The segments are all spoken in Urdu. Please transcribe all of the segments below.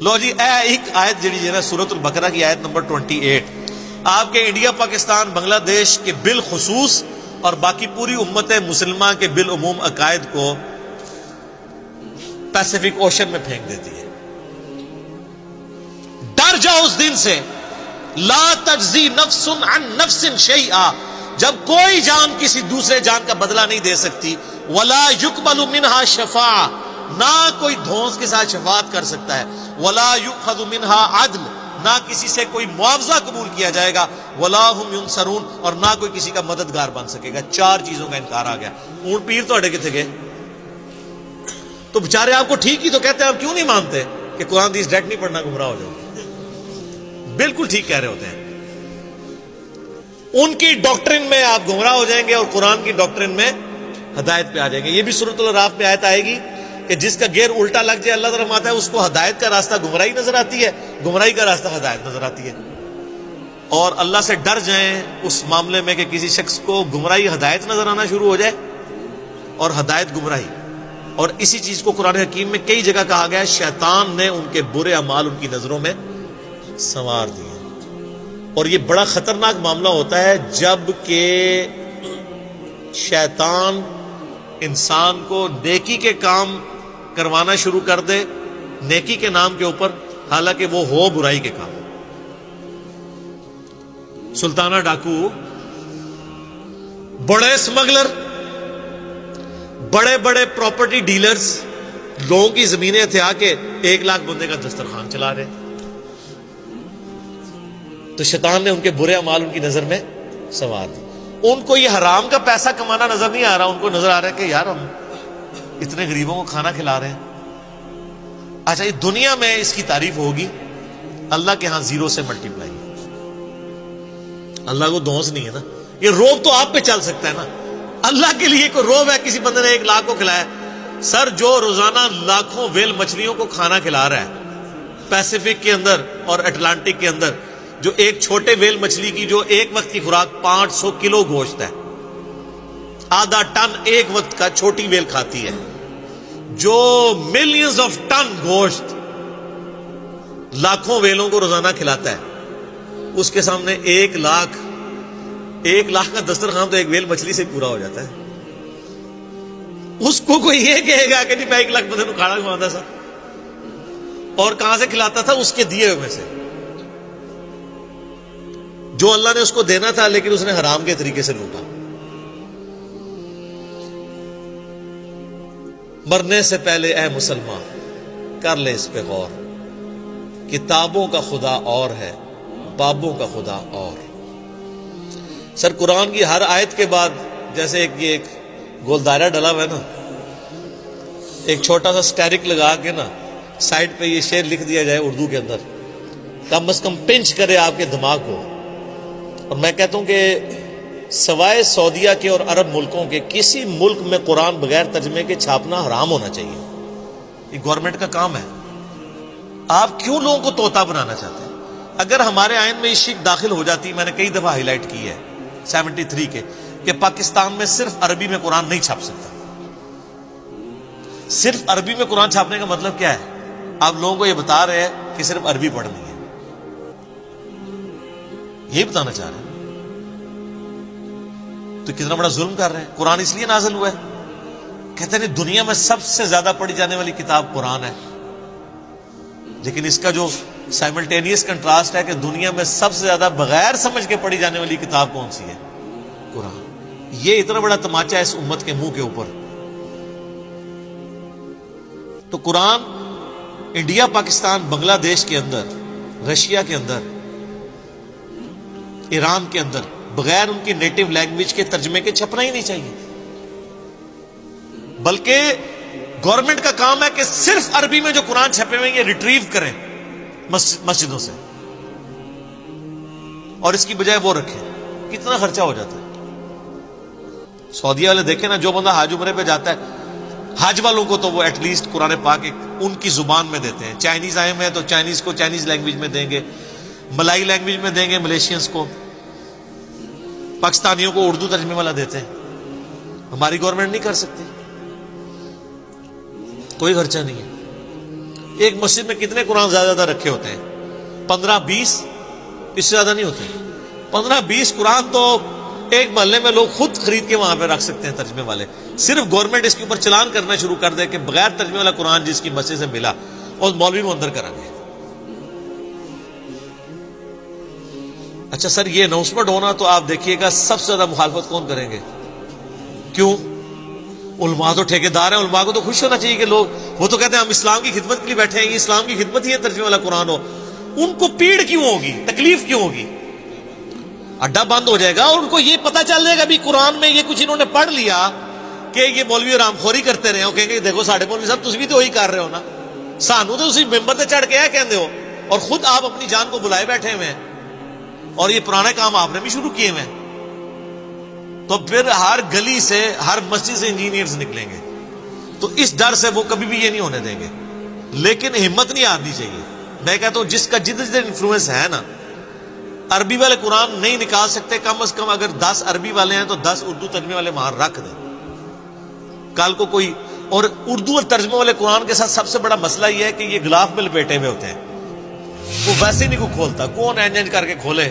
لو جی ایک آیت جڑی ہے نا سورۃ البقرہ کی آیت نمبر 28، آپ کے انڈیا پاکستان بنگلہ دیش کے بالخصوص اور باقی پوری امت مسلمہ کے بالعموم عقائد کو پیسیفک اوشن میں پھینک دیتی ہے۔ ڈر جاؤ اس دن سے، لا تجزی نفس عن نفس شیئا، جب کوئی جان کسی دوسرے جان کا بدلہ نہیں دے سکتی، ولا یقبل منہا شفاعہ، نہ کوئی دھونس کے ساتھ شفاعت کر سکتا ہے، ولا یؤخذ منہا عدل، نہ کسی سے کوئی معاوضہ قبول کیا جائے گا، ولا ہم ینصرون، اور نہ کوئی کسی کا مددگار بن سکے گا۔ چار چیزوں کا انکار آ گیا۔ اونٹ پیر تو اڑے کتنے گئے؟ تو بےچارے آپ کو ٹھیک ہی تو کہتے ہیں، آپ کیوں نہیں مانتے کہ قرآن حدیث ڈائریکٹ نہیں پڑھنا گمراہ ہو جاؤ؟ بالکل ٹھیک کہہ رہے ہوتے ہیں۔ ان کی ڈاکٹرن میں آپ گمراہ ہو جائیں گے اور قرآن کی ڈاکٹرن میں ہدایت پہ آ جائیں گے۔ یہ بھی سورۃ الاعراف میں آیت آئے گی کہ جس کا گیئر الٹا لگ جائے، اللہ تعالیٰ فرماتا ہے اس کو ہدایت کا راستہ گمراہی نظر آتی ہے، گمراہی کا راستہ ہدایت نظر آتی ہے۔ اور اللہ سے ڈر جائیں اس معاملے میں کہ کسی شخص کو گمراہی ہدایت نظر آنا شروع ہو جائے اور ہدایت گمراہی۔ اور اسی چیز کو قرآن حکیم میں کئی جگہ کہا گیا ہے، شیطان نے ان کے برے اعمال ان کی نظروں میں سنوار دیے۔ اور یہ بڑا خطرناک معاملہ ہوتا ہے جب کہ شیطان انسان کو نیکی کے کام کروانا شروع کر دے نیکی کے نام کے اوپر، حالانکہ وہ ہو برائی کے کام۔ سلطانہ ڈاکو، بڑے اسمگلر، بڑے بڑے پراپرٹی ڈیلرز لوگوں کی زمینیں ہتھیا کے 1 لاکھ بندے کا دسترخوان چلا رہے، تو شیطان نے ان کے برے اعمال ان کی نظر میں سنوار دی۔ ان کو یہ حرام کا پیسہ کمانا نظر نہیں آ رہا، ان کو نظر آ رہا ہے کہ یار ہم اتنے غریبوں کو کھانا کھلا رہے ہیں۔ اچھا، یہ دنیا میں اس کی تعریف ہوگی، اللہ کے ہاں 0 سے ملٹیپلائی۔ اللہ کو دھونس نہیں ہے نا، یہ روب تو آپ پہ چل سکتا ہے نا۔ اللہ کے لیے کوئی روب ہے کسی بندے نے 1 لاکھ کو کھلایا؟ سر، جو روزانہ لاکھوں ویل مچھلیوں کو کھانا کھلا رہا ہے پیسیفک کے اندر اور اٹلانٹک کے اندر، جو ایک چھوٹے ویل مچھلی کی جو ایک وقت کی خوراک 500 کلو گوشت ہے، آدھا ٹن ایک وقت کا چھوٹی ویل کھاتی ہے، جو ملینز آف ٹن گوشت لاکھوں ویلوں کو روزانہ کھلاتا ہے، اس کے سامنے 1 لاکھ کا دسترخوان تو ایک ویل مچھلی سے پورا ہو جاتا ہے۔ اس کو کوئی یہ کہے گا کہ جی میں 1 لاکھ بندے کو کھانا کھواتا تھا، اور کہاں سے کھلاتا تھا؟ اس کے دیے ہوئے میں سے، جو اللہ نے اس کو دینا تھا لیکن اس نے حرام کے طریقے سے لوٹا۔ مرنے سے پہلے اے مسلمان کر لے اس پہ غور، کتابوں کا خدا اور ہے، بابوں کا خدا اور۔ سر، قرآن کی ہر آیت کے بعد جیسے ایک گول دائرہ ڈلا ہوا ہے نا، ایک چھوٹا سا سٹیرک لگا کے نا سائڈ پہ یہ شعر لکھ دیا جائے اردو کے اندر، کم از کم پنچ کرے آپ کے دماغ کو۔ اور میں کہتا ہوں کہ سوائے سعودیہ کے اور عرب ملکوں کے کسی ملک میں قرآن بغیر ترجمے کے چھاپنا حرام ہونا چاہیے۔ یہ گورنمنٹ کا کام ہے۔ آپ کیوں لوگوں کو طوطا بنانا چاہتے ہیں؟ اگر ہمارے آئین میں یہ شک داخل ہو جاتی، میں نے کئی دفعہ ہائی لائٹ کی ہے 73 کے، کہ پاکستان میں صرف عربی میں قرآن نہیں چھاپ سکتا۔ صرف عربی میں قرآن چھاپنے کا مطلب کیا ہے؟ آپ لوگوں کو یہ بتا رہے ہیں کہ صرف عربی پڑھنی ہے، یہی بتانا چاہ رہے ہیں۔ تو کتنا بڑا ظلم کر رہے ہیں۔ قرآن اس لیے نازل ہوا ہے، کہتے ہیں دنیا میں سب سے زیادہ پڑھی جانے والی کتاب قرآن ہے، لیکن اس کا جو سائملٹینیس کنٹراسٹ ہے کہ دنیا میں سب سے زیادہ بغیر سمجھ کے پڑھی جانے والی کتاب کون سی ہے؟ قرآن۔ یہ اتنا بڑا تماچا ہے اس امت کے منہ کے اوپر۔ تو قرآن انڈیا، پاکستان، بنگلہ دیش کے اندر، رشیا کے اندر، ایران کے اندر بغیر ان کی نیٹو لینگویج کے ترجمے کے چھپنا ہی نہیں چاہیے، بلکہ گورنمنٹ کا کام ہے کہ صرف عربی میں جو قرآن چھپے ہوئے یہ ریٹریو کریں مسجدوں سے، اور اس کی بجائے وہ رکھیں۔ کتنا خرچہ ہو جاتا ہے۔ سعودیہ والے دیکھیں نا، جو بندہ حج عمرے پہ جاتا ہے، حج والوں کو تو وہ ایٹ لیسٹ قرآن پاک ان کی زبان میں دیتے ہیں۔ چائنیز آئے ہوئے ہیں تو چائنیز کو چائنیز لینگویج میں دیں گے، ملائی لینگویج میں دیں گے ملیشینز کو، پاکستانیوں کو اردو ترجمے والا دیتے ہیں۔ ہماری گورنمنٹ نہیں کر سکتی، کوئی خرچہ نہیں ہے۔ ایک مسجد میں کتنے قرآن زیادہ رکھے ہوتے ہیں؟ 15-20، اس سے زیادہ نہیں ہوتے۔ 15-20 قرآن تو ایک محلے میں لوگ خود خرید کے وہاں پہ رکھ سکتے ہیں ترجمے والے۔ صرف گورنمنٹ اس کے اوپر چلان کرنا شروع کر دے کہ بغیر ترجمے والا قرآن جس کی مسجد سے ملا اور مولوی وہ اندر کرا گے۔ اچھا سر، یہ اناؤنسمنٹ ہونا تو آپ دیکھیے گا سب سے زیادہ مخالفت کون کریں گے؟ کیوں؟ علماء تو ٹھیکیدار ہیں، علماء کو تو خوش ہونا چاہیے کہ لوگ، وہ تو کہتے ہیں ہم اسلام کی خدمت کے لیے بیٹھے ہیں، یہ اسلام کی خدمت ہی ہے ترجمے والا قرآن ہو۔ ان کو پیڑ کیوں ہوگی، تکلیف کیوں ہوگی؟ اڈا بند ہو جائے گا اور ان کو یہ پتا چل جائے گا بھی قرآن میں یہ کچھ انہوں نے پڑھ لیا کہ یہ مولوی رام خوری کرتے رہے ہو، کہیں گے دیکھو ساڑھے مولوی صاحب تسی بھی تو وہی کر رہے ہو نا، سانو تو اسی ممبر تے چڑھ کے ہے کہندے ہو، اور خود آپ اپنی جان کو بلائے بیٹھے ہوئے ہیں، اور یہ پرانے کام آپ نے بھی شروع کیے ہوئے ہیں۔ تو پھر ہر گلی سے، ہر مسجد سے انجینئرز نکلیں گے، تو اس ڈر سے وہ کبھی بھی یہ نہیں ہونے دیں گے۔ لیکن ہمت نہیں آنی چاہیے۔ میں کہتا ہوں جس کا جتنا انفلوئنس ہے نا، عربی والے قرآن نہیں نکال سکتے، کم از کم اگر 10 عربی والے ہیں تو 10 اردو ترجمے والے وہاں رکھ دیں۔ کل کو کوئی، اور اردو اور ترجمے والے قرآن کے ساتھ سب سے بڑا مسئلہ یہ ہے کہ یہ غلاف میں لپیٹے ہوئے ہوتے ہیں، وہ ویسے نہیں کوئی کھولتا، کون اینج کر کے کھولے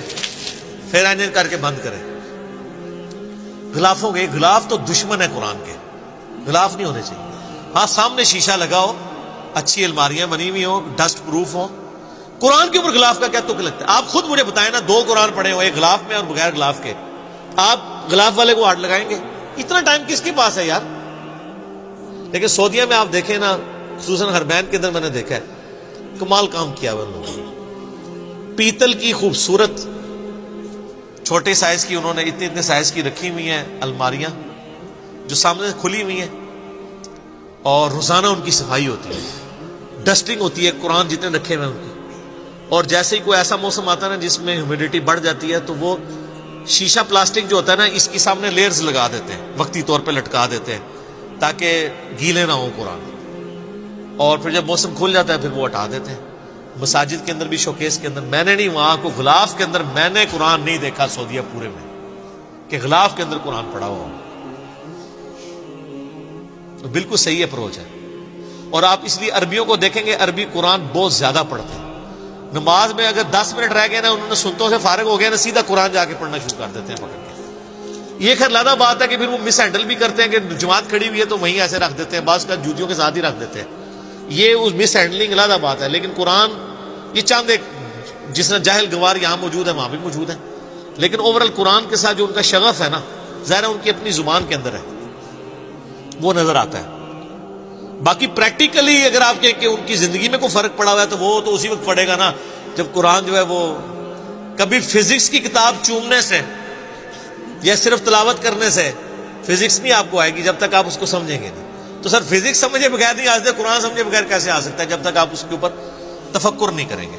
پھر اینج کر کے بند کرے۔ غلافوں کے، غلاف تو دشمن ہے قرآن کے، غلاف نہیں ہونے چاہیے۔ ہاں سامنے شیشہ لگا ہو، اچھی الماریاں بنی ہوئی ہوں، ڈسٹ پروف ہوں۔ قرآن کے اوپر غلاف کا کیا تک لگتا ہے؟ آپ خود مجھے بتائیں نا، 2 قرآن پڑھے ہوئے، ایک غلاف میں اور بغیر غلاف کے، آپ غلاف والے کو ہاتھ لگائیں گے؟ اتنا ٹائم کس کے پاس ہے یار؟ لیکن سعودیہ میں آپ دیکھیں نا، خصوصاً حرمین کے اندر میں نے دیکھا ہے، کمال کام کیا ہوا لوگوں نے۔ پیتل کی خوبصورت چھوٹے سائز کی انہوں نے اتنے سائز کی رکھی ہوئی ہیں الماریاں جو سامنے سے کھلی ہوئی ہیں، اور روزانہ ان کی صفائی ہوتی ہے، ڈسٹنگ ہوتی ہے، قرآن جتنے رکھے ہوئے ہیں ان کی۔ اور جیسے ہی کوئی ایسا موسم آتا ہے نا جس میں ہیومیڈیٹی بڑھ جاتی ہے، تو وہ شیشہ پلاسٹک جو ہوتا ہے نا، اس کے سامنے لیئرز لگا دیتے ہیں، وقتی طور پہ لٹکا دیتے ہیں تاکہ گیلے نہ ہوں قرآن، اور پھر جب موسم کھل جاتا ہے پھر وہ ہٹا دیتے ہیں۔ مساجد کے اندر بھی، شوکیس کے اندر، میں نے نہیں، وہاں کو غلاف کے اندر میں نے قرآن نہیں دیکھا سعودیہ پورے میں کہ غلاف کے اندر قرآن پڑھا ہوا ہو۔ تو بالکل صحیح اپروچ ہے۔ اور آپ اس لیے عربیوں کو دیکھیں گے، عربی قرآن بہت زیادہ پڑھتے ہیں۔ نماز میں اگر 10 منٹ رہ گئے نا، انہوں نے سنتوں سے فارغ ہو گیا نا، سیدھا قرآن جا کے پڑھنا شروع کر دیتے ہیں پکڑ کے۔ یہ خیر لادہ بات ہے کہ پھر وہ مس ہینڈل بھی کرتے ہیں کہ جماعت کھڑی ہوئی ہے تو وہیں ایسے رکھ دیتے ہیں، بعض کا جوتیوں کے ساتھ ہی رکھ دیتے ہیں، یہ اس مس ہینڈلنگ لادہ بات ہے۔ لیکن قرآن یہ چاند ایک، جس طرح جاہل گوار یہاں موجود ہے وہاں بھی موجود ہے، لیکن اوورال قرآن کے ساتھ جو ان کا شغف ہے نا، ظاہر ہے ان کی اپنی زبان کے اندر ہے، وہ نظر آتا ہے۔ باقی پریکٹیکلی اگر آپ کہیں کہ ان کی زندگی میں کوئی فرق پڑا ہوا ہے تو وہ تو اسی وقت پڑے گا نا جب قرآن جو ہے وہ کبھی فزکس کی کتاب چومنے سے یا صرف تلاوت کرنے سے فزکس نہیں آپ کو آئے گی جب تک آپ اس کو سمجھیں گے نہیں۔ تو سر فزکس سمجھے بغیر نہیں آ سکتے، قرآن سمجھے بغیر کیسے آ سکتا ہے جب تک آپ اس کے اوپر تفکر نہیں کریں گے۔